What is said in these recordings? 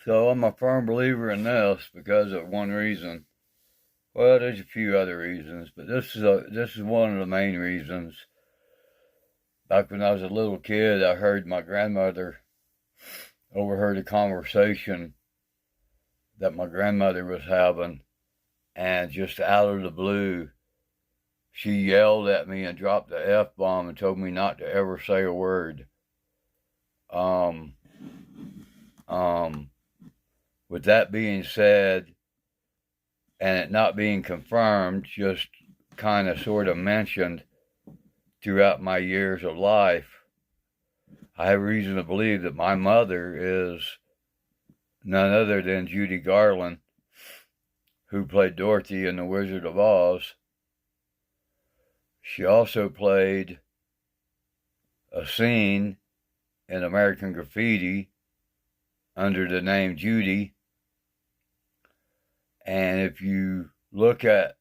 So I'm a firm believer in this because of one reason. Well, there's a few other reasons, but this is one of the main reasons. Back when I was a little kid, I heard my grandmother overheard a conversation that my grandmother was having, and just out of the blue, she yelled at me and dropped the F bomb and told me not to ever say a word. Um, um, with that being said, and it not being confirmed, just kind of sort of mentioned throughout my years of life, I have reason to believe that my mother is none other than Judy Garland, who played Dorothy in The Wizard of Oz. She also played a scene in American Graffiti under the name Judy. And if you look at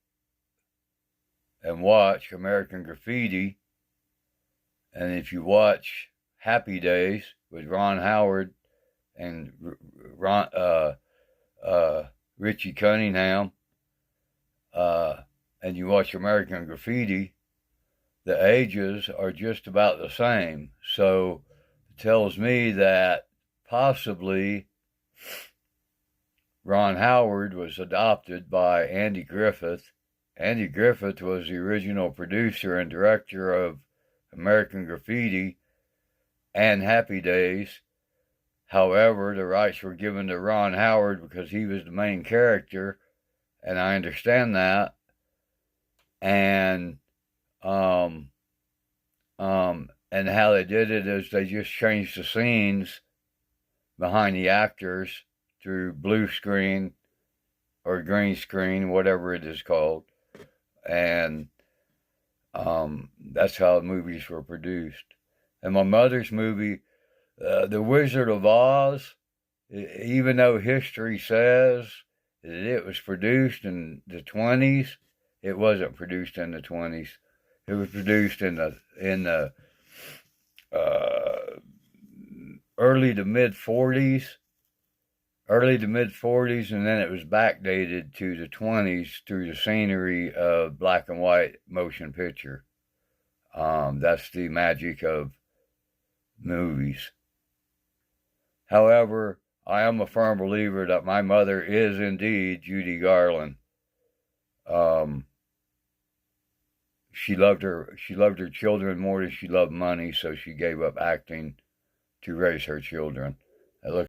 and watch American Graffiti, and if you watch Happy Days with Ron Howard and Richie Cunningham, and you watch American Graffiti, the ages are just about the same. So it tells me that possibly Ron Howard was adopted by Andy Griffith. Andy Griffith was the original producer and director of American Graffiti and Happy Days. However, the rights were given to Ron Howard because he was the main character, and I understand that. And and how they did it is they just changed the scenes behind the actors through blue screen or green screen, whatever it is called, and that's how the movies were produced. And my mother's movie, The Wizard of Oz, even though history says that it was produced in the 20s, it wasn't produced in the 20s. It was produced in the early to mid 40s, and then it was backdated to the 20s through the scenery of black and white motion picture. That's the magic of movies. However, I am a firm believer that my mother is indeed Judy Garland. She loved her children more than she loved money, so she gave up acting to raise her children. It looks